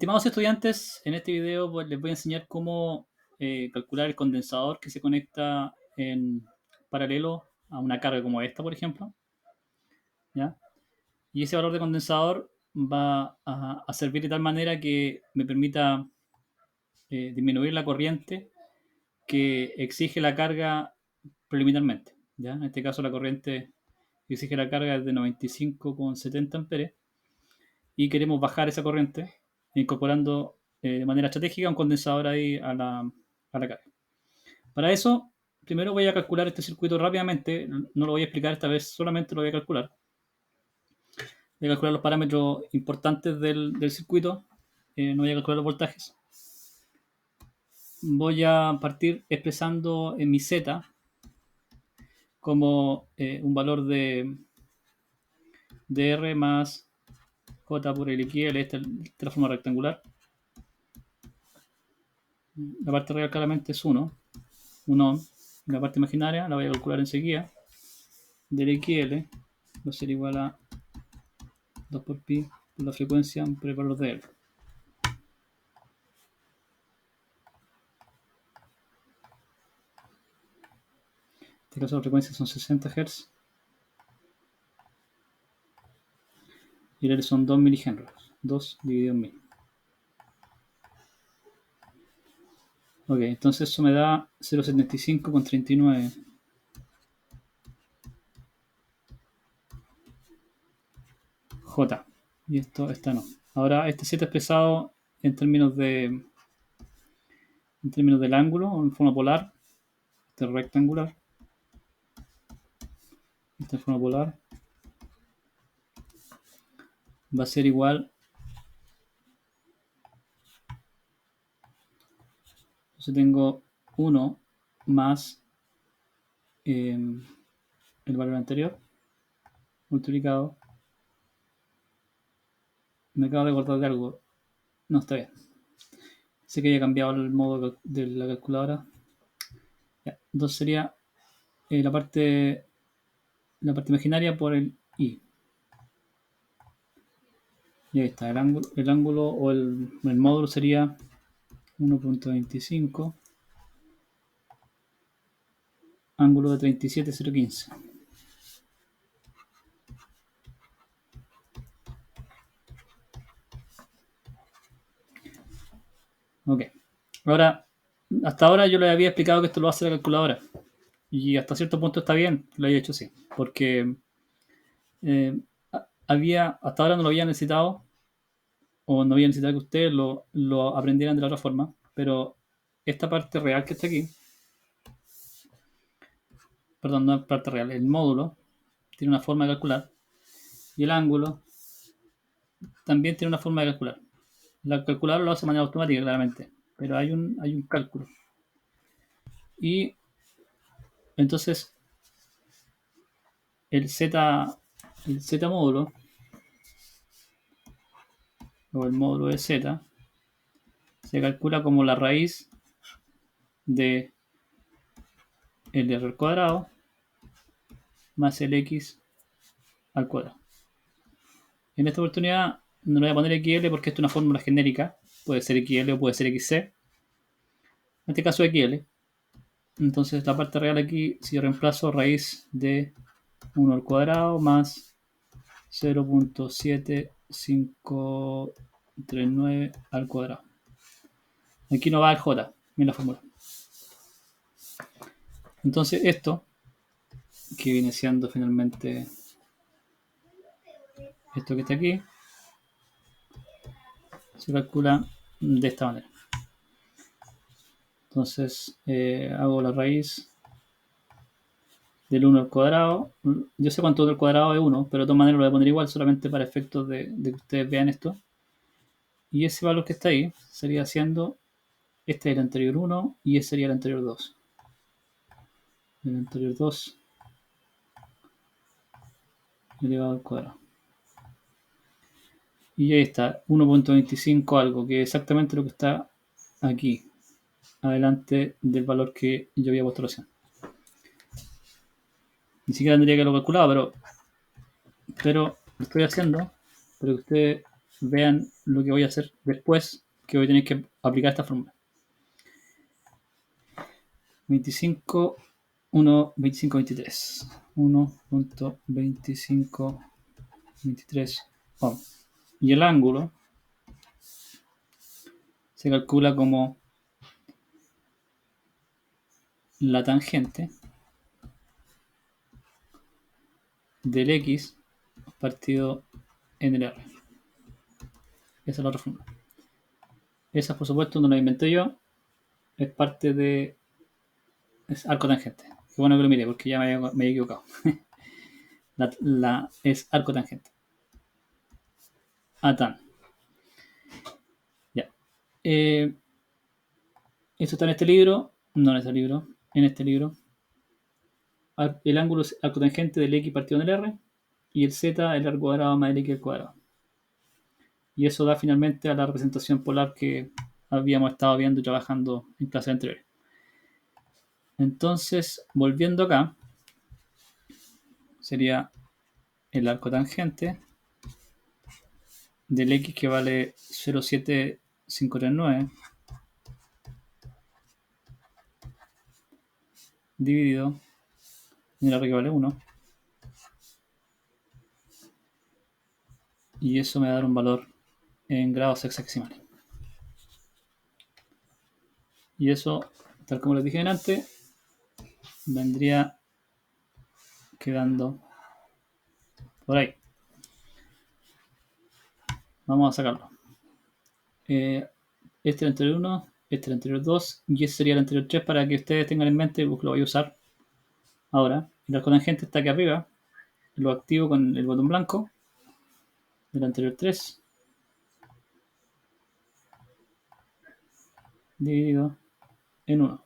Estimados estudiantes, en este video pues, les voy a enseñar cómo calcular el condensador que se conecta en paralelo a una carga como esta, por ejemplo. ¿Ya? Y ese valor de condensador va a servir de tal manera que me permita disminuir la corriente que exige la carga preliminarmente. ¿Ya? En este caso la corriente que exige la carga es de 95,70 amperes y queremos bajar esa corriente incorporando de manera estratégica un condensador ahí a la carga. Para eso, primero voy a calcular este circuito rápidamente, no lo voy a explicar esta vez, solamente lo voy a calcular. Voy a calcular los parámetros importantes del circuito, no voy a calcular los voltajes. Voy a partir expresando en mi Z como un valor de R más J por el XL, esta es la forma rectangular. La parte real claramente es 1 ohm. La parte imaginaria la voy a calcular enseguida. Del XL va a ser igual a 2 por pi por la frecuencia por el valor de L. En este caso la frecuencia son 60 Hz y el L son 2 milihenrios. 2 dividido en 1000. Ok, entonces eso me da 0,75,39. J. Y esta no. Ahora este Z expresado en términos del ángulo, en forma polar. Este es rectangular. Esta forma polar va a ser igual. Entonces tengo 1 más el valor anterior multiplicado. Me acabo de acordar de algo. No, está bien. Sé que haya cambiado el modo de la calculadora. Ya, entonces sería la parte imaginaria por el I. Y ahí está. El ángulo o el módulo sería 1,25. Ángulo de 37,015. Ok. Ahora, hasta ahora yo les había explicado que esto lo hace la calculadora. Y hasta cierto punto está bien que lo haya hecho así. Porque hasta ahora no lo había necesitado. O no había necesitado que ustedes lo aprendieran de la otra forma. Pero esta parte real que está aquí. Perdón, no es parte real. El módulo tiene una forma de calcular. Y el ángulo también tiene una forma de calcular. La calculadora lo hace de manera automática, claramente. Pero hay un cálculo. Y entonces el Z módulo o el módulo de Z se calcula como la raíz de el R al cuadrado más el X al cuadrado. En esta oportunidad no le voy a poner XL porque esto es una fórmula genérica. Puede ser XL o puede ser XC. En este caso XL. Entonces la parte real aquí, si yo reemplazo raíz de 1 al cuadrado más 0,7539 al cuadrado. Aquí no va el J en la fórmula. Entonces esto, que viene siendo finalmente esto que está aquí, se calcula de esta manera. Entonces hago la raíz del 1 al cuadrado. Yo sé cuánto del cuadrado es 1, pero de todas maneras lo voy a poner igual, solamente para efectos de que ustedes vean esto. Y ese valor que está ahí sería siendo, este es el anterior 1 y ese sería el anterior 2. El anterior 2 elevado al cuadrado. Y ahí está, 1,25 algo, que es exactamente lo que está aquí, adelante del valor que yo había puesto recién. Ni siquiera tendría que haberlo calculado, pero lo estoy haciendo para que ustedes vean lo que voy a hacer después, que voy a tener que aplicar esta fórmula. 25, 1, 25, 23. 1.25, 23. Oh. Y el ángulo se calcula como la tangente del X partido en el R. Esa es la otra fórmula. Esa, por supuesto, no la inventé yo. Es parte de... Es arco tangente. Qué bueno que lo miré porque ya me he equivocado. Es arco tangente. Tan. Ya. Esto está en este libro. No en este libro. En este libro. El ángulo es arco tangente del X partido en el R. Y el Z el R cuadrado más el X al cuadrado. Y eso da finalmente a la representación polar que habíamos estado viendo y trabajando en clases anteriores. Entonces, volviendo acá, sería el arco tangente del X que vale 0,7539 dividido en el R que vale 1. Y eso me va a dar un valor en grados hexagesimales. Y eso, tal como les dije antes, vendría quedando por ahí. Vamos a sacarlo. Este es el anterior 1, este es el anterior 2 y este sería el anterior 3 para que ustedes tengan en mente lo voy a usar ahora. El arco tangente está aquí arriba. Lo activo con el botón blanco del anterior 3 dividido en 1.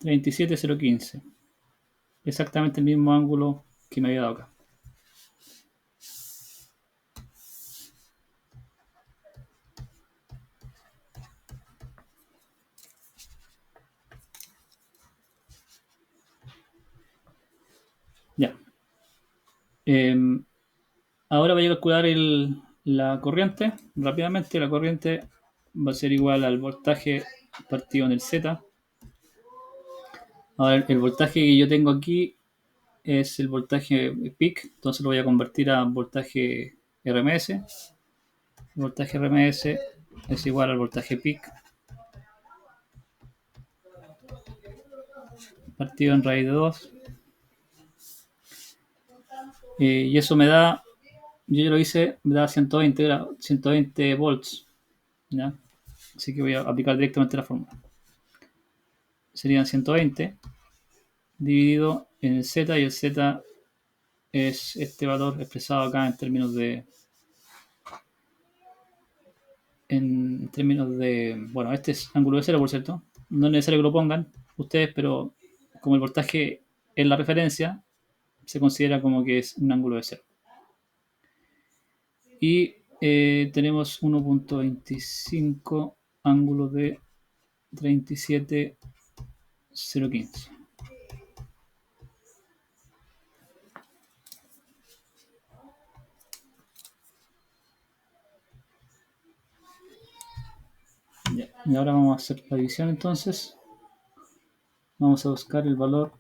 37,015. Exactamente el mismo ángulo que me había dado acá. Ya. Ahora voy a calcular la corriente. Rápidamente, la corriente va a ser igual al voltaje partido en el Z. Ahora, el voltaje que yo tengo aquí es el voltaje peak, entonces lo voy a convertir a voltaje RMS. El voltaje RMS es igual al voltaje peak partido en raíz de 2. Y eso me da, yo ya lo hice, me da 120 volts. ¿Ya? Así que voy a aplicar directamente la fórmula. Serían 120 dividido en el Z, y el Z es este valor expresado acá en términos de, bueno, este es ángulo de cero, por cierto. No es necesario que lo pongan ustedes, pero como el voltaje es la referencia, se considera como que es un ángulo de cero. Y tenemos 1.25 ángulo de 37,015. Ya. Y ahora vamos a hacer la división entonces. Vamos a buscar el valor,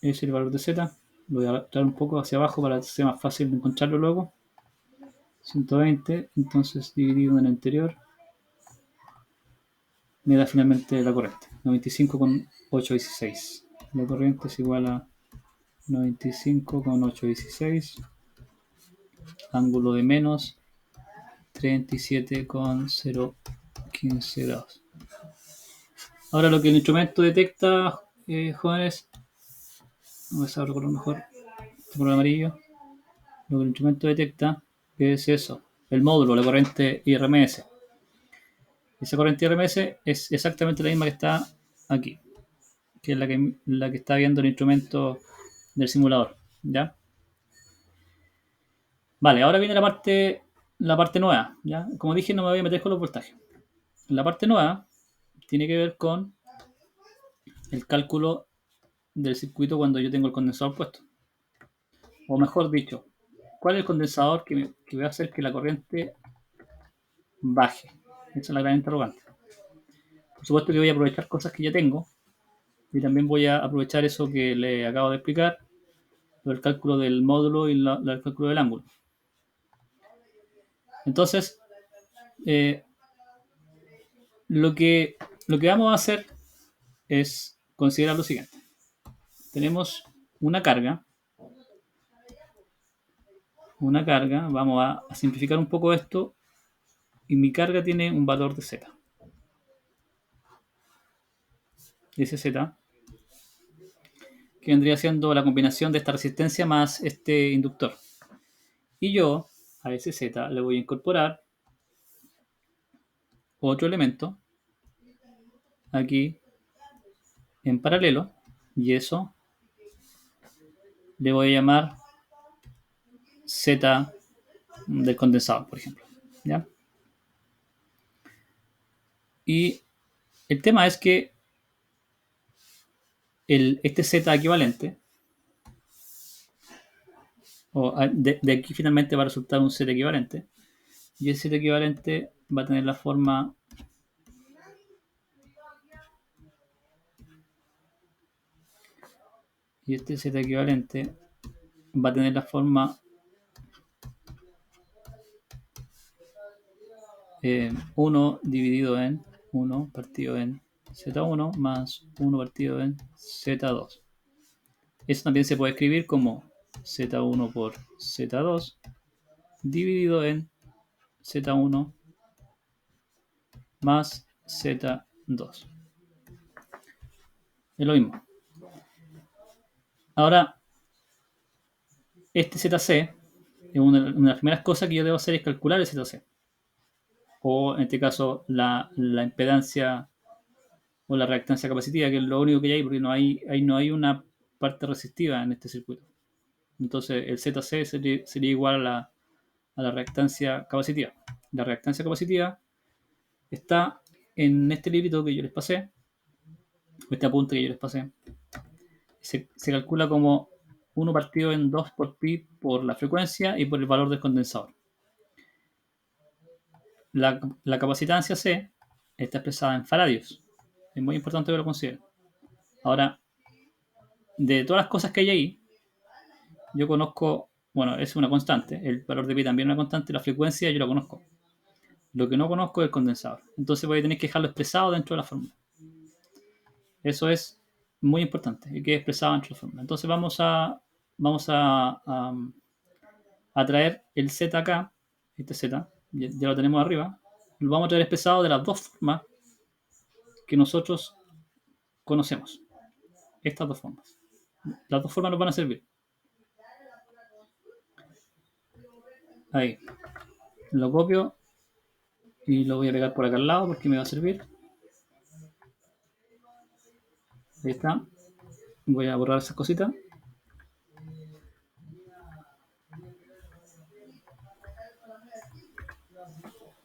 es el valor de Z. Lo voy a traer un poco hacia abajo para que sea más fácil de encontrarlo luego. 120, entonces dividido en el anterior, me da finalmente la corriente. 95,816. La corriente es igual a 95,816. Ángulo de menos 37,015 grados. Ahora lo que el instrumento detecta, jóvenes, vamos a recordar mejor, este color amarillo, lo que el instrumento detecta es eso, el módulo, la corriente IRMS. Esa corriente IRMS es exactamente la misma que está aquí, que es la que está viendo el instrumento del simulador. ¿Ya? Vale, ahora viene la parte nueva. ¿Ya? Como dije, no me voy a meter con los voltajes. La parte nueva tiene que ver con el cálculo del circuito cuando yo tengo el condensador puesto. O mejor dicho, cuál es el condensador que va a hacer que la corriente baje. Esa es la gran interrogante. Por supuesto que voy a aprovechar cosas que ya tengo y también voy a aprovechar eso que le acabo de explicar, el cálculo del módulo y el cálculo del ángulo. Entonces, lo que vamos a hacer es considerar lo siguiente. Tenemos una carga, vamos a simplificar un poco esto, y mi carga tiene un valor de Z. Ese Z, que vendría siendo la combinación de esta resistencia más este inductor. Y yo a ese Z le voy a incorporar otro elemento aquí en paralelo, y eso le voy a llamar Z del condensador, por ejemplo. ¿Ya? Y el tema es que este Z equivalente, de aquí finalmente va a resultar un Z equivalente, y ese Z equivalente va a tener la forma y este Z equivalente va a tener la forma 1 dividido en 1 partido en Z1 más 1 partido en Z2. Eso también se puede escribir como Z1 por Z2 dividido en Z1 más Z2. Es lo mismo. Ahora, este ZC, una de las primeras cosas que yo debo hacer es calcular el ZC. O en este caso, la impedancia o la reactancia capacitiva, que es lo único que hay, porque no hay una parte resistiva en este circuito. Entonces, el ZC sería igual a la reactancia capacitiva. La reactancia capacitiva está en este librito que yo les pasé, este apunte que yo les pasé. Se calcula como 1 partido en 2 por pi por la frecuencia y por el valor del condensador. La capacitancia C está expresada en faradios. Es muy importante que lo consideren. Ahora, de todas las cosas que hay ahí, yo conozco, bueno, es una constante, el valor de pi también es una constante, la frecuencia yo la conozco. Lo que no conozco es el condensador. Entonces voy a tener que dejarlo expresado dentro de la fórmula. Eso es muy importante, que quede expresado dentro de la fórmula. Entonces vamos a traer el Z acá, este Z, ya lo tenemos arriba, lo vamos a traer expresado de las dos formas que nosotros conocemos. Estas dos formas. Las dos formas nos van a servir. Ahí. Lo copio y lo voy a pegar por acá al lado porque me va a servir. Ahí está. Voy a borrar esas cositas.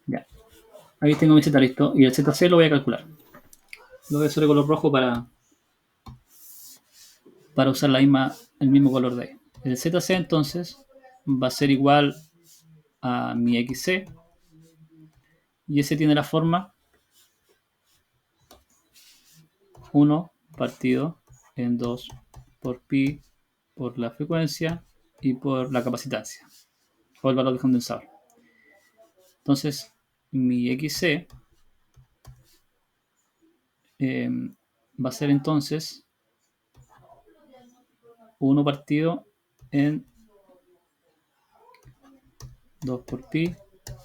Ya. Ahí tengo mi Z listo. Y el ZC lo voy a calcular. Lo voy a hacer de color rojo para usar el mismo color de ahí. El ZC entonces va a ser igual a mi XC. Y ese tiene la forma 1 partido en 2 por pi por la frecuencia y por la capacitancia o el valor del condensador. Entonces, mi XC va a ser entonces 1 partido en 2 por pi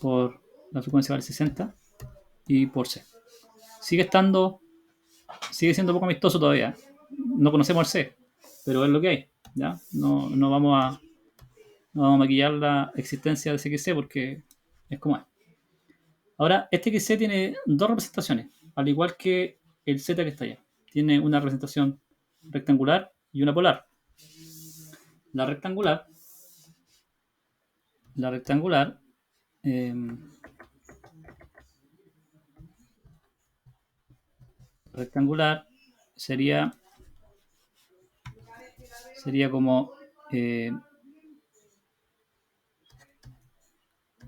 por la frecuencia vale 60 y por C. Sigue siendo un poco amistoso todavía. No conocemos el C, pero es lo que hay. ¿Ya? No vamos a maquillar la existencia de ese XC porque es como es. Ahora, este XC tiene dos representaciones, al igual que el Z que está allá. Tiene una representación rectangular y una polar. La rectangular eh, rectangular sería como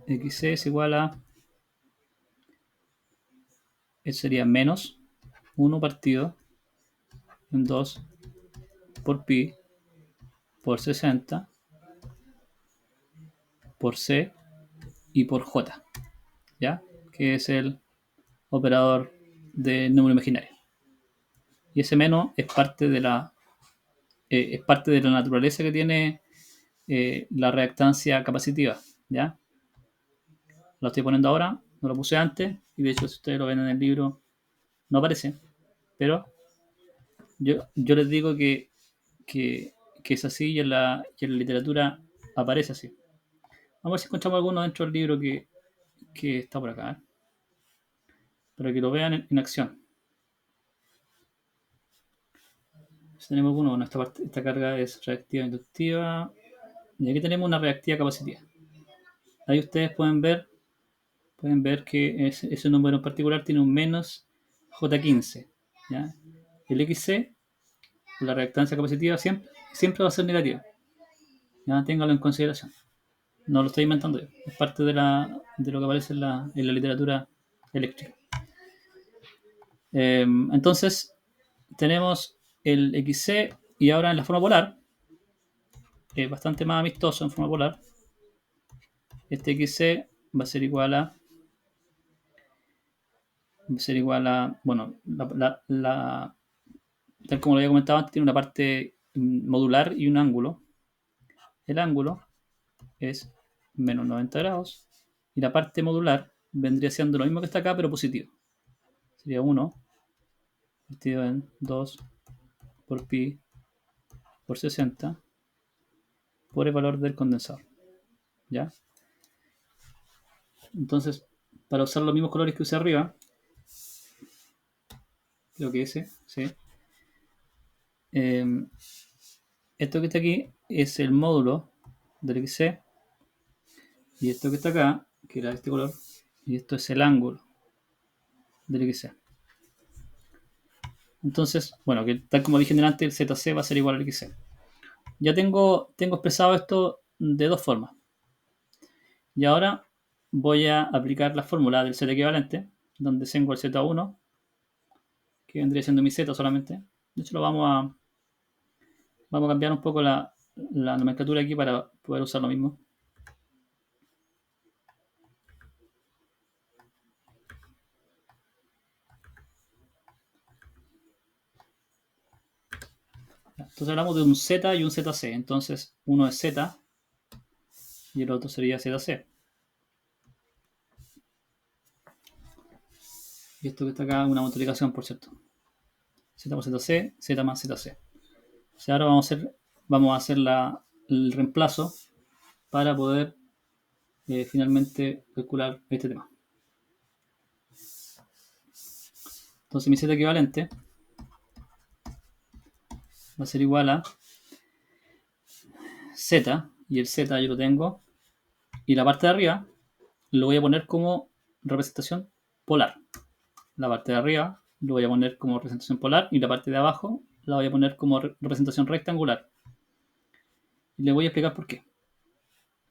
xc es igual a, eso sería menos 1 partido en 2 por pi por 60 por c y por j, ¿ya? Que es el operador de número imaginario. Y ese menos es parte de la naturaleza que tiene la reactancia capacitiva, ¿ya? Lo estoy poniendo ahora, no lo puse antes, y de hecho si ustedes lo ven en el libro no aparece, pero yo les digo que, que es así y en la literatura aparece así. Vamos a ver si encontramos alguno dentro del libro que está por acá, ¿eh? Para que lo vean en acción. Si tenemos alguno, bueno, esta carga es reactiva inductiva, y aquí tenemos una reactiva capacitiva. Ahí ustedes pueden ver que ese número en particular tiene un menos J15, ¿ya? El XC, la reactancia capacitiva, siempre va a ser negativa. Ya, téngalo en consideración. No lo estoy inventando yo, es parte de lo que aparece en la literatura eléctrica. Entonces, tenemos el XC y ahora en la forma polar, es bastante más amistoso en forma polar. Este XC va a ser igual a, bueno, tal como lo había comentado antes, tiene una parte modular y un ángulo. El ángulo es menos 90 grados y la parte modular vendría siendo lo mismo que está acá, pero positivo. Sería 1 partido en 2 por pi por 60 por el valor del condensador, ¿ya? Entonces, para usar los mismos colores que usé arriba, creo que ese, ¿sí? Esto que está aquí es el módulo del XC y esto que está acá, que era este color, y esto es el ángulo del XC. Entonces, bueno, que tal como dije antes, el ZC va a ser igual al XC. Ya tengo expresado esto de dos formas. Y ahora voy a aplicar la fórmula del Z equivalente, donde tengo el Z1, que vendría siendo mi Z solamente. De hecho, vamos a cambiar un poco la nomenclatura aquí para poder usar lo mismo. Entonces hablamos de un Z y un ZC. Entonces uno es Z y el otro sería ZC. Y esto que está acá es una multiplicación, por cierto. Z por ZC, Z más ZC. O sea, ahora vamos a hacer el reemplazo para poder finalmente calcular este tema. Entonces mi Z equivalente va a ser igual a Z, y el Z yo lo tengo, y la parte de arriba lo voy a poner como representación polar. La parte de arriba lo voy a poner como representación polar y la parte de abajo la voy a poner como representación rectangular. Y le voy a explicar por qué.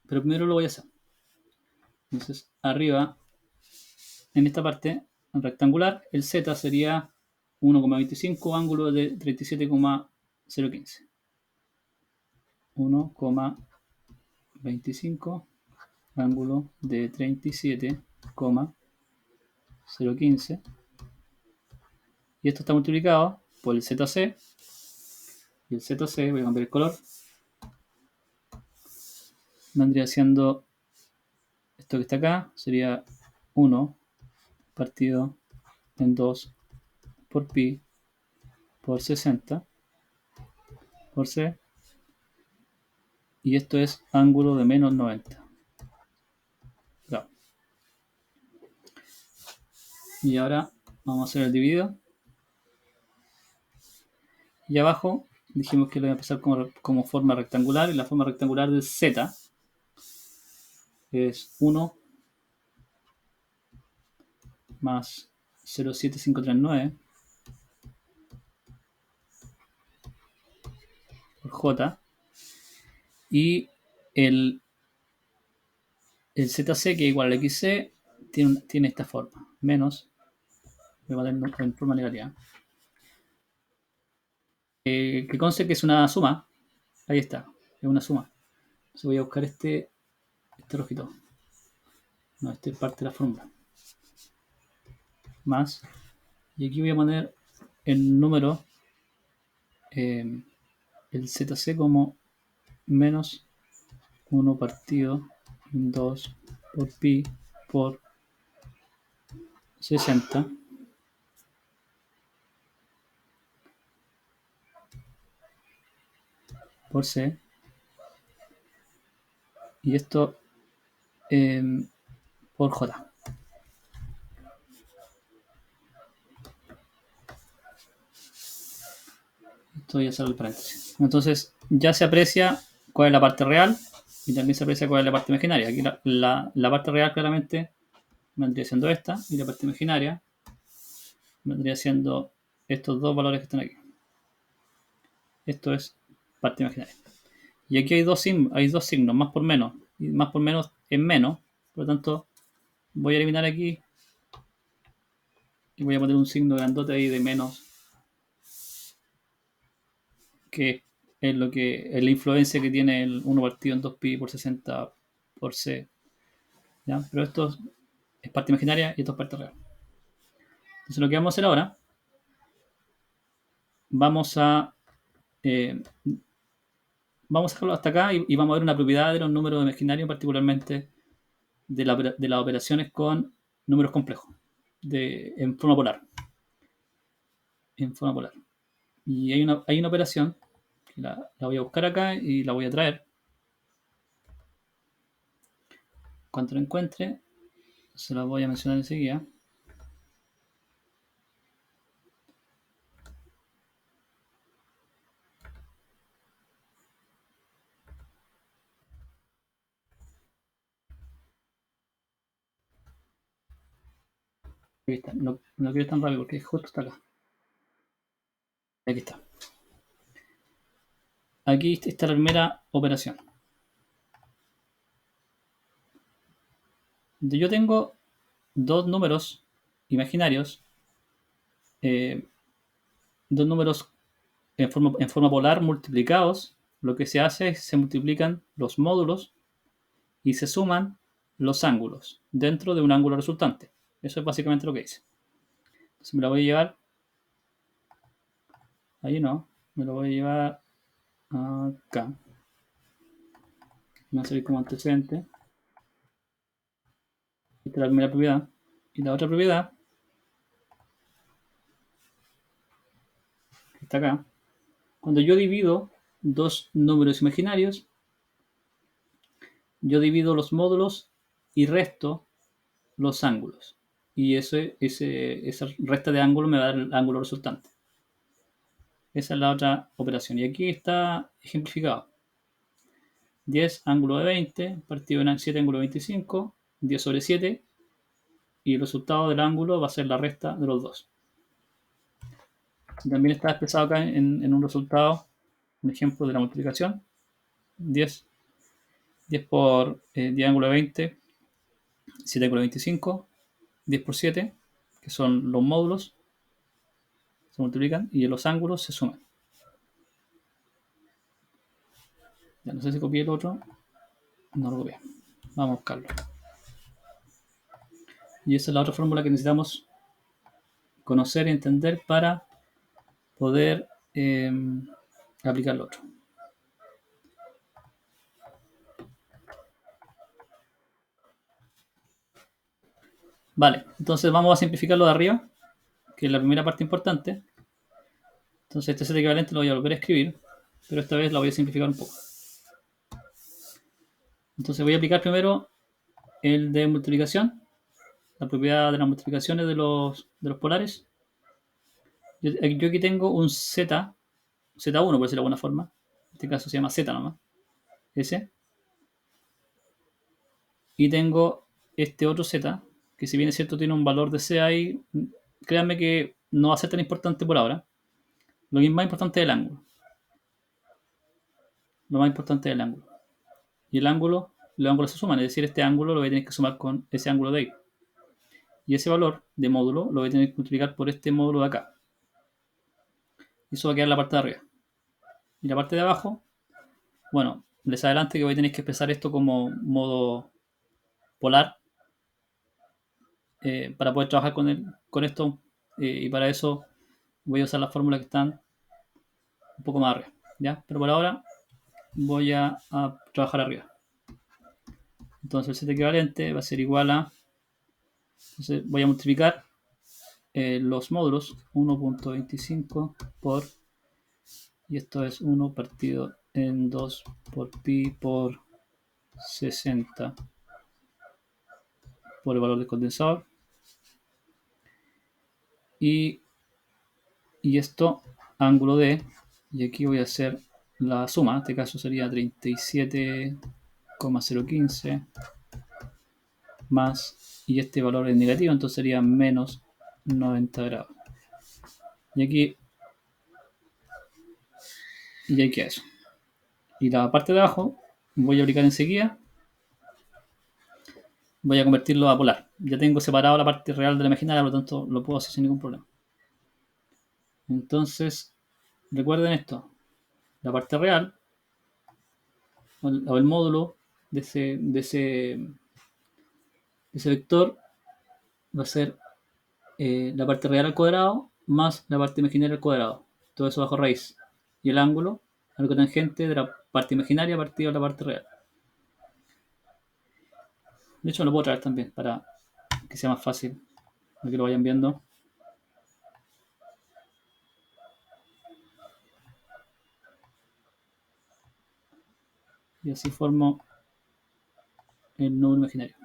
Pero primero lo voy a hacer. Entonces, arriba, en esta parte rectangular, el Z sería 1,25 ángulo de 37,015. 1,25 ángulo de 37,015. Y esto está multiplicado por el ZC. Y el ZC, voy a cambiar el color, vendría siendo esto que está acá, sería 1 partido en 2 por pi por 60 por C. Y esto es ángulo de menos 90. Claro. Y ahora vamos a hacer el dividido. Y abajo dijimos que lo voy a empezar como forma rectangular. Y la forma rectangular del Z es 1 más 0,7539 por J. Y el ZC, que es igual al XC, tiene esta forma. Menos, voy a poner en forma negativa. Que conste que es una suma. Ahí está, es una suma. Entonces voy a buscar este rojito. No, este es parte de la fórmula. Más. Y aquí voy a poner el número, el ZC como menos 1 partido 2 por pi por 60 por C. Y esto por J. Esto ya sale el paréntesis. Entonces ya se aprecia cuál es la parte real y también se aprecia cuál es la parte imaginaria. Aquí la parte real claramente vendría siendo esta y la parte imaginaria vendría siendo estos dos valores que están aquí. Esto es parte imaginaria. Y aquí hay dos signos, más por menos. Y más por menos es menos. Por lo tanto, voy a eliminar aquí y voy a poner un signo grandote ahí de menos, que es lo que es la influencia que tiene el 1 partido en 2pi por 60 por C. ¿Ya? Pero esto es parte imaginaria y esto es parte real. Entonces lo que vamos a hacer ahora, vamos a dejarlo hasta acá y vamos a ver una propiedad de los números imaginarios, particularmente de las operaciones con números complejos, en forma polar. En forma polar. Y hay una operación que la voy a buscar acá y la voy a traer. Cuando la encuentre, se la voy a mencionar enseguida. Aquí está. No quiero ir tan rápido porque justo está acá. Aquí está. Aquí está la primera operación. Yo tengo dos números imaginarios, dos números en forma polar multiplicados. Lo que se hace es se multiplican los módulos y se suman los ángulos dentro de un ángulo resultante. Eso es básicamente lo que hice. Entonces me la voy a llevar. Ahí no. Me lo voy a llevar acá. Me va a salir como antecedente. Esta es la primera propiedad. Y la otra propiedad, que está acá, cuando yo divido dos números imaginarios, yo divido los módulos y resto los ángulos. Y esa resta de ángulo me va a dar el ángulo resultante. Esa es la otra operación. Y aquí está ejemplificado. 10 ángulo de 20 partido en 7 ángulo de 25, 10 sobre 7, y el resultado del ángulo va a ser la resta de los dos. También está expresado acá en un resultado, un ejemplo de la multiplicación. 10 por 10 ángulo de 20, 7 ángulo de 25, 10 por 7, que son los módulos, se multiplican y los ángulos se suman. Ya no sé si copié el otro. No lo copié. Vamos a buscarlo. Y esa es la otra fórmula que necesitamos conocer y entender para poder aplicar lo otro. Vale, entonces vamos a simplificar lo de arriba, que es la primera parte importante. Entonces este set equivalente lo voy a volver a escribir, pero esta vez lo voy a simplificar un poco. Entonces voy a aplicar primero el de multiplicación, la propiedad de las multiplicaciones de los polares. Yo aquí tengo un Z1, por decirlo de alguna forma. En este caso se llama Z nomás. Ese. Y tengo este otro Z, que si bien es cierto tiene un valor de C ahí, créanme que no va a ser tan importante por ahora. Lo que es más importante es el ángulo. Lo más importante es el ángulo. Y el ángulo los ángulos se suman, es decir, este ángulo lo voy a tener que sumar con ese ángulo de ahí. Y ese valor de módulo lo voy a tener que multiplicar por este módulo de acá. Y eso va a quedar en la parte de arriba. Y la parte de abajo, bueno, les adelante que voy a tener que expresar esto como modo polar para poder trabajar con esto. Y para eso voy a usar las fórmulas que están un poco más arriba. ¿Ya? Pero por ahora voy a trabajar arriba. Entonces el set equivalente va a ser igual a... Entonces voy a multiplicar los módulos 1.25 por... Y esto es 1 partido en 2 por pi por 60 por el valor del condensador. Y esto, ángulo D, y aquí voy a hacer la suma, en este caso sería 37,015 más, y este valor es negativo, entonces sería menos 90 grados. Y aquí queda eso. Y la parte de abajo voy a aplicar enseguida, voy a convertirlo a polar. Ya tengo separado la parte real de la imaginaria, por lo tanto lo puedo hacer sin ningún problema. Entonces, recuerden esto, la parte real o el módulo de ese vector va a ser la parte real al cuadrado más la parte imaginaria al cuadrado. Todo eso bajo raíz. Y el ángulo, algo tangente de la parte imaginaria partido de la parte real. De hecho, lo puedo traer también para que sea más fácil, para que lo vayan viendo. Y así formo el número imaginario.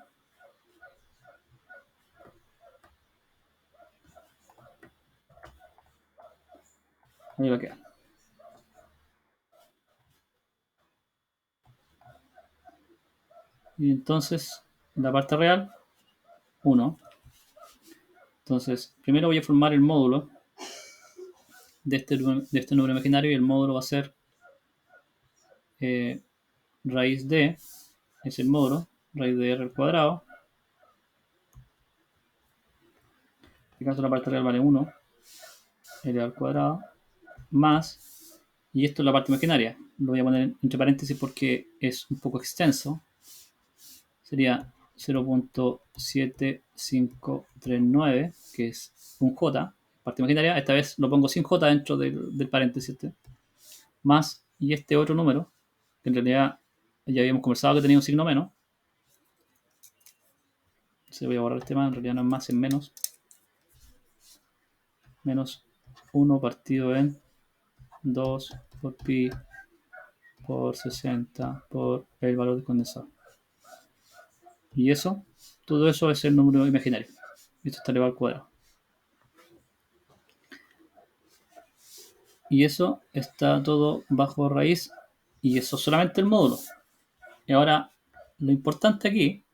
Ahí va a quedar. Y entonces, la parte real, 1. Entonces, primero voy a formar el módulo de este número imaginario y el módulo va a ser raíz de, es el módulo, raíz de r al cuadrado. En este caso la parte real vale 1, r al cuadrado, más, y esto es la parte imaginaria. Lo voy a poner entre paréntesis porque es un poco extenso. Sería 0.7539, que es un J, parte imaginaria. Esta vez lo pongo sin J dentro del paréntesis más, y este otro número, que en realidad ya habíamos conversado que tenía un signo menos. Se voy a borrar este más, en realidad no es más, es menos. Menos 1 partido en 2 por pi por 60 por el valor del condensador. Y eso, todo eso es el número imaginario. Esto está elevado al cuadrado. Y eso está todo bajo raíz. Y eso es solamente el módulo. Y ahora, lo importante aquí,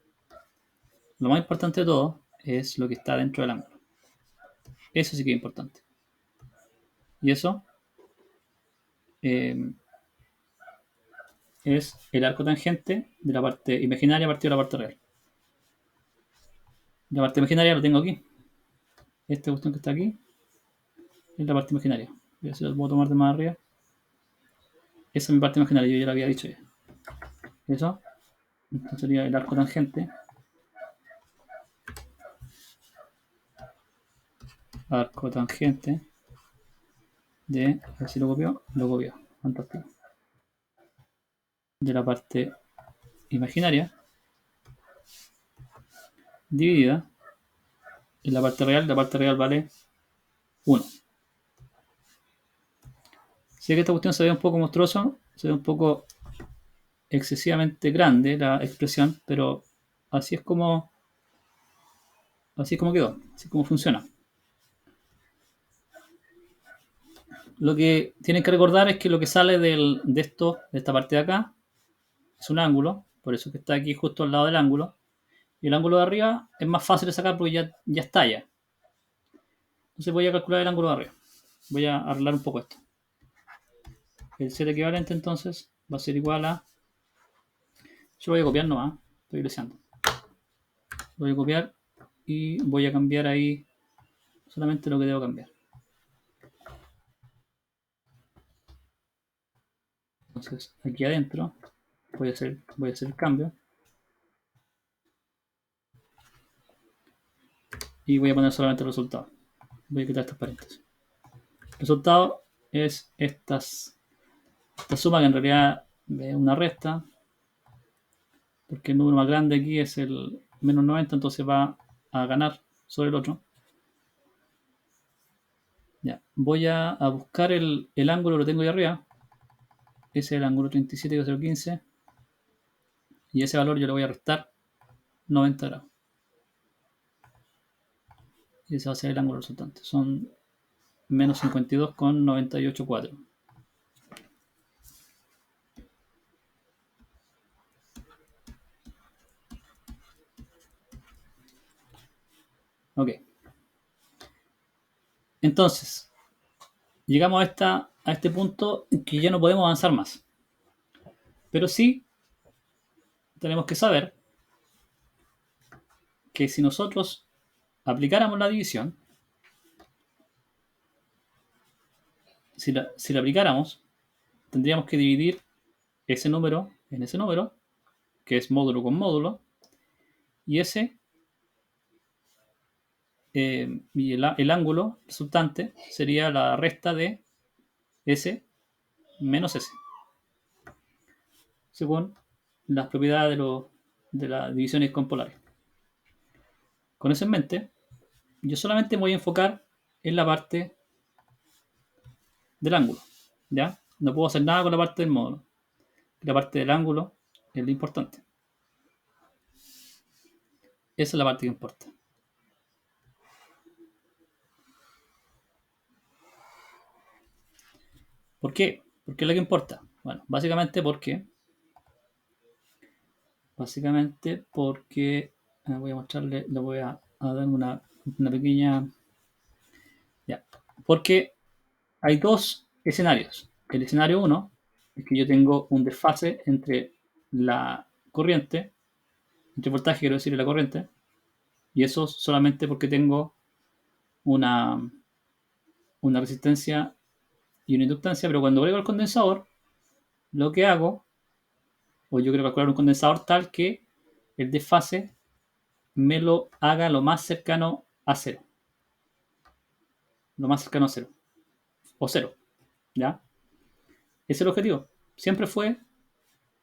lo más importante de todo, es lo que está dentro del ángulo. Eso sí que es importante. Y eso es el arco tangente de la parte imaginaria partido de la parte real. La parte imaginaria lo tengo aquí. Esta cuestión que está aquí es la parte imaginaria. Voy a ver si lo puedo tomar de más arriba. Esa es mi parte imaginaria, yo ya lo había dicho ya. Eso. Entonces sería el arco tangente. Arco tangente de, a ver si lo copió. Lo copió. Fantástico. De la parte imaginaria dividida en la parte real vale 1. Sé que esta cuestión se ve un poco monstruosa, se ve un poco excesivamente grande la expresión, pero así es como quedó, así es como funciona. Lo que tienen que recordar es que lo que sale de esta parte de acá, es un ángulo, por eso que está aquí justo al lado del ángulo, y el ángulo de arriba es más fácil de sacar porque ya está ya. Entonces voy a calcular el ángulo de arriba. Voy a arreglar un poco esto. El set equivalente entonces va a ser igual a Yo voy a copiar nomás, estoy deseando. Voy a copiar y voy a cambiar ahí solamente lo que debo cambiar. Entonces, aquí adentro voy a hacer el cambio y voy a poner solamente el resultado. Voy a quitar estos paréntesis. El resultado es esta suma que en realidad es una resta, porque el número más grande aquí es el menos 90, entonces va a ganar sobre el otro. Ya, voy a buscar el ángulo, lo tengo ahí arriba. Ese es el ángulo 37,015. Y ese valor yo le voy a restar 90 grados. Y ese va a ser el ángulo resultante. Son menos 52,984. Ok. Entonces, llegamos a este punto en que ya no podemos avanzar más. Pero sí tenemos que saber que si nosotros aplicáramos la división, si la aplicáramos, tendríamos que dividir ese número en ese número, que es módulo con módulo, y y el ángulo resultante sería la resta de S menos S, según las propiedades de las divisiones compolares. Con eso en mente, yo solamente me voy a enfocar en la parte del ángulo, ¿ya? No puedo hacer nada con la parte del módulo. La parte del ángulo es lo importante. Esa es la parte que importa. ¿Por qué? ¿Por qué es la que importa? Bueno, básicamente porque voy a mostrarle, le voy a dar una pequeña. Ya. Porque hay dos escenarios. El escenario 1 es que yo tengo un desfase entre la corriente, entre voltaje, quiero decir, y la corriente, y eso solamente porque tengo una, una resistencia y una inductancia, pero cuando agrego el condensador, lo que hago, o yo quiero calcular un condensador tal que el desfase me lo haga lo más cercano a cero. Lo más cercano a cero. O cero. ¿Ya? Ese es el objetivo.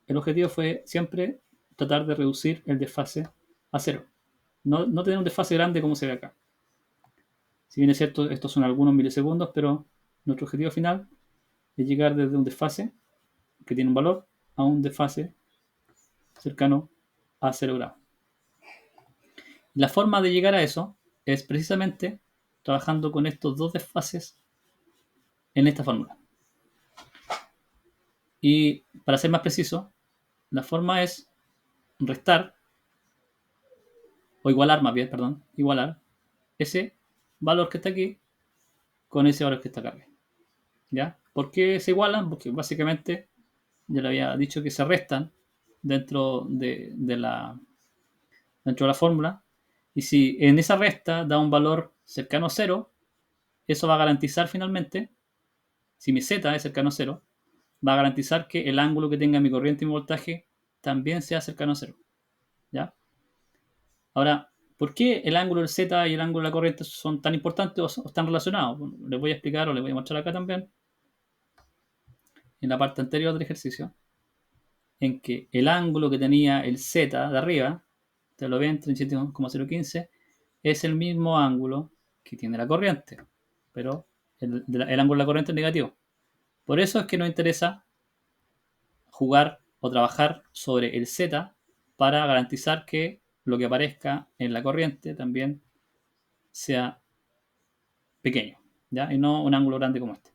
El objetivo fue siempre tratar de reducir el desfase a cero. No tener un desfase grande como se ve acá. Si bien es cierto, estos son algunos milisegundos, pero nuestro objetivo final es llegar desde un desfase que tiene un valor a un desfase cercano a 0 grados. La forma de llegar a eso es precisamente trabajando con estos dos desfases en esta fórmula. Y para ser más preciso, la forma es restar, o igualar más bien, perdón, igualar ese valor que está aquí con ese valor que está acá. ¿Ya? ¿Por qué se igualan? Porque básicamente ya le había dicho que se restan dentro dentro de la fórmula. Y si en esa resta da un valor cercano a cero, eso va a garantizar finalmente, si mi z es cercano a cero, va a garantizar que el ángulo que tenga mi corriente y mi voltaje también sea cercano a cero. ¿Ya? Ahora, ¿por qué el ángulo del z y el ángulo de la corriente son tan importantes o están relacionados? Bueno, les voy a explicar o les voy a mostrar acá también, en la parte anterior del ejercicio, en que el ángulo que tenía el z de arriba, te lo ven, 37,015, es el mismo ángulo que tiene la corriente, pero el ángulo de la corriente es negativo. Por eso es que nos interesa jugar o trabajar sobre el z para garantizar que lo que aparezca en la corriente también sea pequeño, ¿ya? Y no un ángulo grande como este.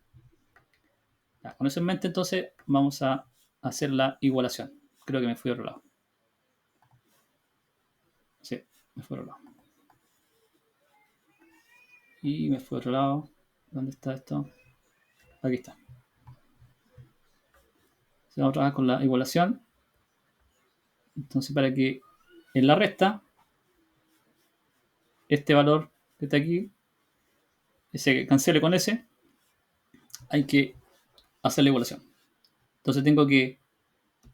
Ya, con eso en mente, entonces vamos a hacer la igualación. Creo que me fui a otro lado. Sí, me fui a otro lado. Y me fui a otro lado. ¿Dónde está esto? Aquí está. Vamos a trabajar con la igualación Entonces, para que en la resta, este valor que está aquí, se cancele con ese, hay que hacer la igualación. Entonces tengo que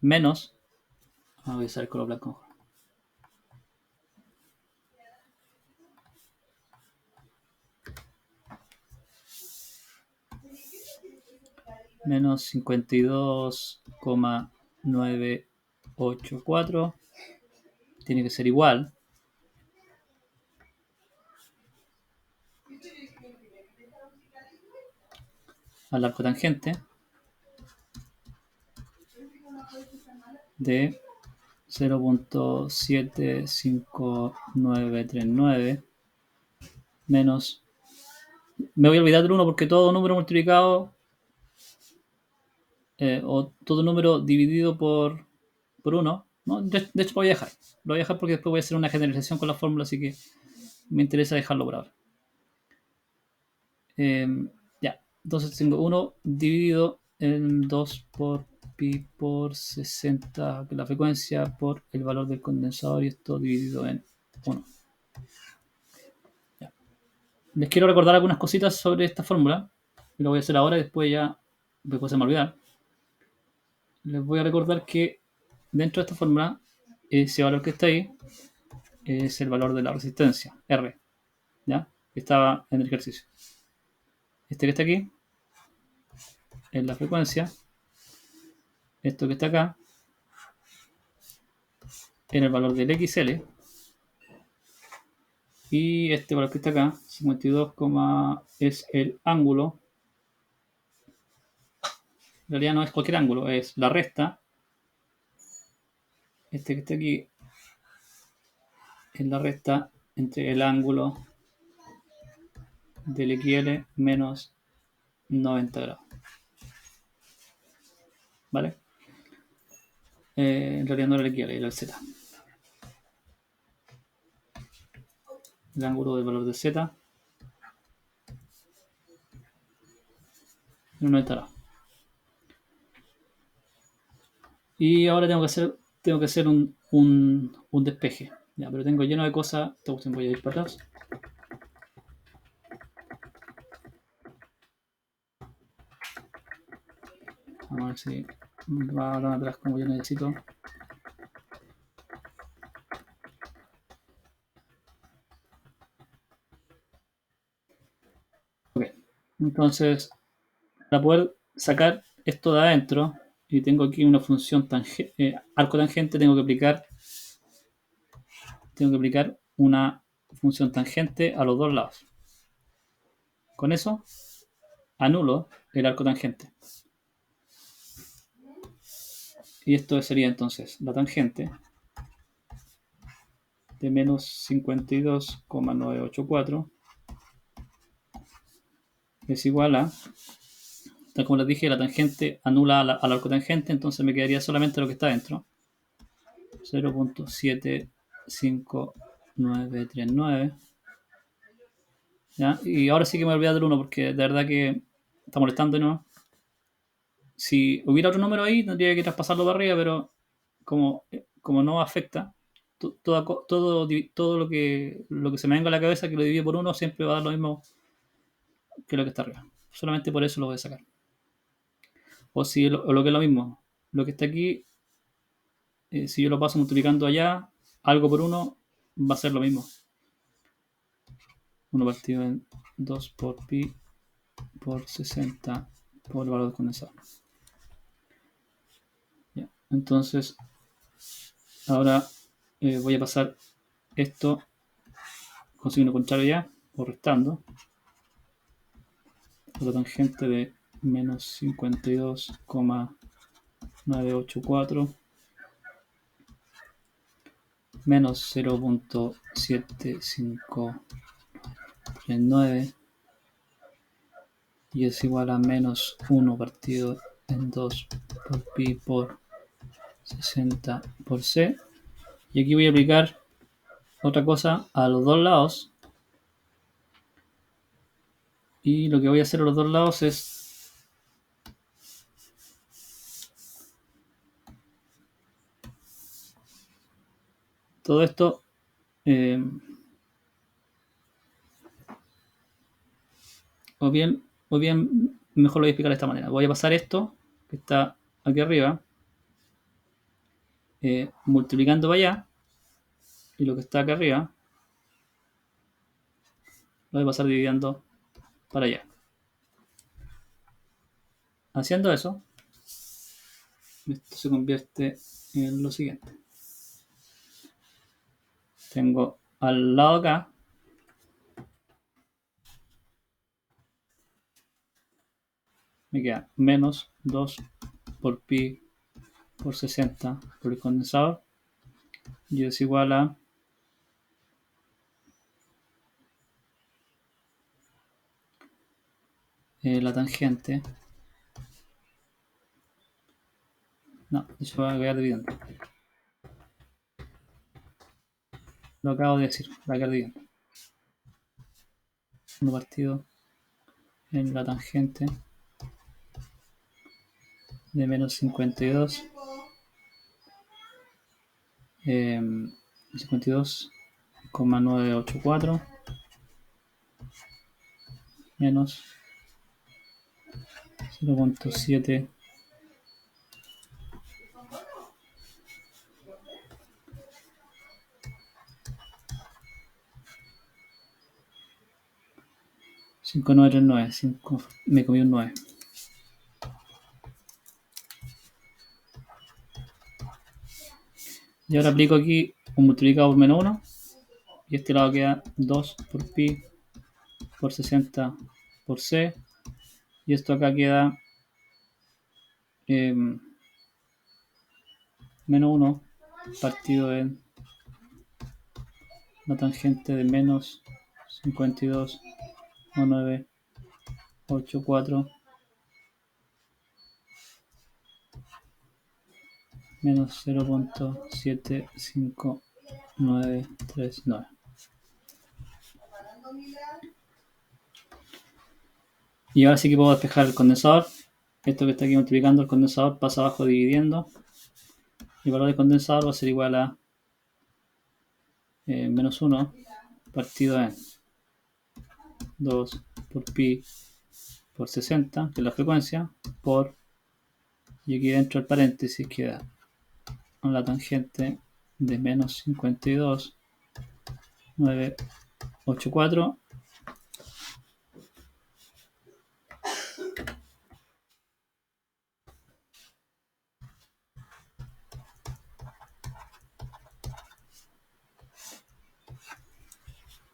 menos, voy a usar el color blanco, menos 52,984 tiene que ser igual al arco tangente de 0.75939 menos, me voy a olvidar del 1 porque todo número multiplicado o todo número dividido por 1, ¿no? De hecho lo voy a dejar porque después voy a hacer una generalización con la fórmula, así que me interesa dejarlo por ahora. Ya, entonces tengo 1 dividido en 2 por pi por 60, que es la frecuencia, por el valor del condensador, y esto dividido en 1. Ya. Les quiero recordar algunas cositas sobre esta fórmula, y lo voy a hacer ahora y después se me olvidar. Les voy a recordar que dentro de esta fórmula, ese valor que está ahí es el valor de la resistencia, R, ¿ya? Que estaba en el ejercicio. Este que está aquí es la frecuencia. Esto que está acá era el valor del XL. Y este valor que está acá, 52, es el ángulo. En realidad no es cualquier ángulo, es la resta. Este que está aquí es la resta entre el ángulo del XL menos 90 grados. ¿Vale? En realidad no era el XL, era el Z. El ángulo del valor de Z en 90 grados. Y ahora tengo que hacer un despeje. Ya, pero tengo lleno de cosas. Voy a ir para atrás. Vamos a ver si va a dar atrás como yo necesito. Ok, entonces para poder sacar esto de adentro, y tengo aquí una función arco tangente, tengo que aplicar una función tangente a los dos lados. Con eso anulo el arco tangente. Y esto sería entonces la tangente de menos 52,984 es igual a, tal como les dije, la tangente anula al arco tangente, entonces me quedaría solamente lo que está dentro. 0.75939. ¿Ya? Y ahora sí que me olvidé del 1 porque de verdad que está molestando, ¿no? Si hubiera otro número ahí, tendría que traspasarlo para arriba, pero como no afecta, todo lo que se me venga a la cabeza, que lo divide por 1, siempre va a dar lo mismo que lo que está arriba. Solamente por eso lo voy a sacar. O lo que es lo mismo, lo que está aquí, si yo lo paso multiplicando allá, algo por 1 va a ser lo mismo. 1 partido en 2 por pi por 60 por el valor condensado. Ya. Entonces, ahora voy a pasar esto con signo contrario ya, o restando. La tangente de menos 52,984 menos 0.7539 y es igual a menos 1 partido en 2 por pi por 60 por c. Y aquí voy a aplicar otra cosa a los dos lados. Y lo que voy a hacer a los dos lados es todo esto, o bien, mejor lo voy a explicar de esta manera. Voy a pasar esto, que está aquí arriba, multiplicando para allá, y lo que está acá arriba, lo voy a pasar dividiendo para allá. Haciendo eso, esto se convierte en lo siguiente. Tengo al lado acá me queda menos 2 por pi por 60 por el condensador, y es igual a la tangente. No, de hecho voy a quedar dividiendo. Lo acabo de decir, voy a quedar dividiendo. 1 partido en la tangente de menos 52. 52,984 menos 0.7 5939, me comí un 9. Y ahora aplico aquí un multiplicado por menos 1, y este lado queda 2 por pi por 60 por c, y esto acá queda menos 1 partido en la tangente de menos 52,984 menos 0.75939. Y ahora sí que puedo despejar el condensador. Esto que está aquí multiplicando el condensador pasa abajo dividiendo. El valor del condensador va a ser igual a menos 1 partido en 2 por pi por 60, que es la frecuencia, por, y aquí dentro del paréntesis queda la tangente de menos 52,984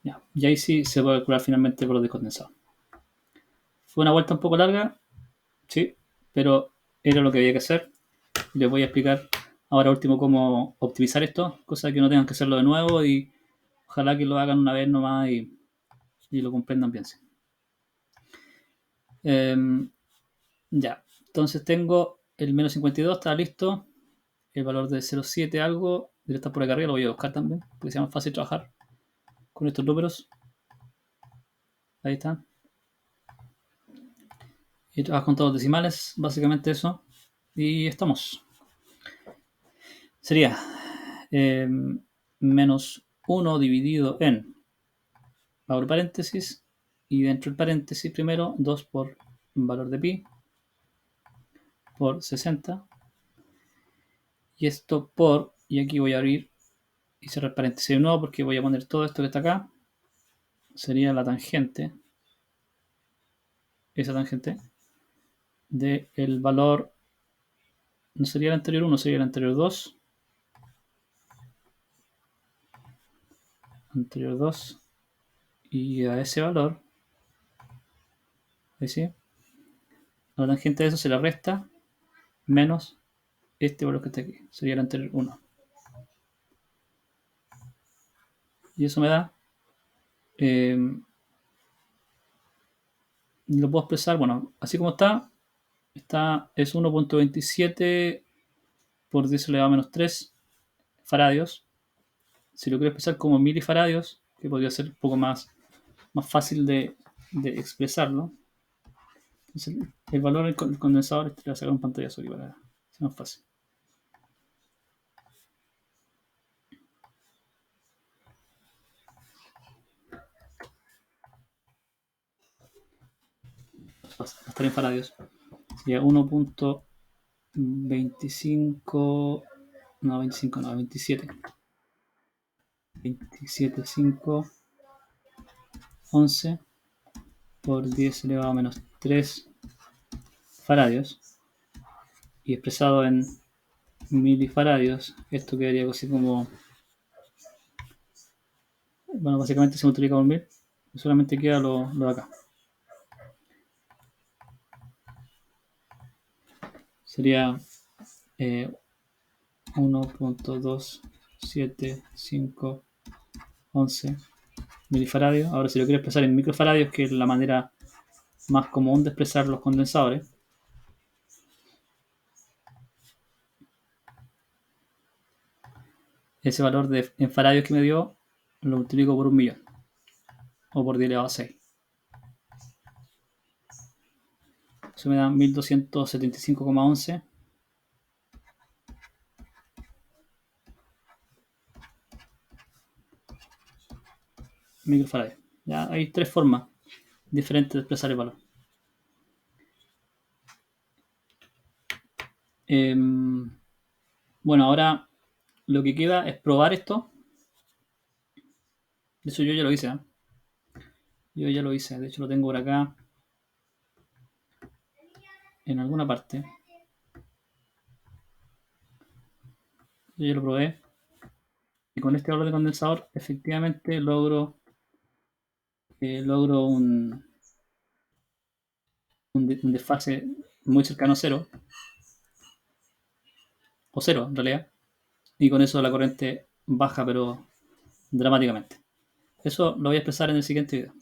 ya, y ahí sí se puede calcular finalmente el valor de condensador. Fue una vuelta un poco larga, sí, pero era lo que había que hacer. Les voy a explicar ahora último cómo optimizar esto, cosa que no tengan que hacerlo de nuevo, y ojalá que lo hagan una vez nomás y lo comprendan bien. Ya, entonces tengo el menos 52, está listo. El valor de 0,7 algo, debe estar por acá arriba, lo voy a buscar también, porque sea más fácil trabajar con estos números. Ahí están. Y trabajo con todos decimales, básicamente eso. Y estamos. Sería menos 1 dividido en, abro paréntesis, y dentro del paréntesis primero 2 por valor de pi por 60. Y esto por, y aquí voy a abrir y cerrar paréntesis de nuevo porque voy a poner todo esto que está acá. Sería la tangente, esa tangente, del valor, no sería el anterior 1, sería el anterior 2. Anterior 2. Y a ese valor, ahí sí, a la tangente de eso se le resta menos este valor que está aquí, sería el anterior 1. Y eso me da, lo puedo expresar, bueno, así como está es 1.27 por 10 elevado a menos 3 faradios. Si lo quiero expresar como milifaradios, que podría ser un poco más fácil de expresarlo. Entonces, el valor del condensador, le voy a sacar un pantallazo aquí para que sea más fácil. va a estar en faradios. Sería 1.25, no, 25, no, 27. 27,5, 11 por 10 elevado a menos 3 faradios. Y expresado en milifaradios, esto quedaría así como, bueno, básicamente se multiplica por 1000, y solamente queda lo de acá. Sería 1.27511 milifaradios. Ahora, si lo quiero expresar en microfaradios, que es la manera más común de expresar los condensadores, ese valor en faradios que me dio lo multiplico por 1.000.000 o por 10 elevado a 6. Eso me da 1275,11 microfaradios. Ya hay tres formas diferentes de expresar el valor. Bueno, ahora lo que queda es probar esto. De hecho, yo ya lo hice, ¿eh? Yo ya lo hice. De hecho, lo tengo por acá en alguna parte. Yo ya lo probé. Y con este valor de condensador, efectivamente logro un desfase muy cercano a cero. O cero, en realidad. Y con eso la corriente baja, pero dramáticamente. Eso lo voy a expresar en el siguiente video.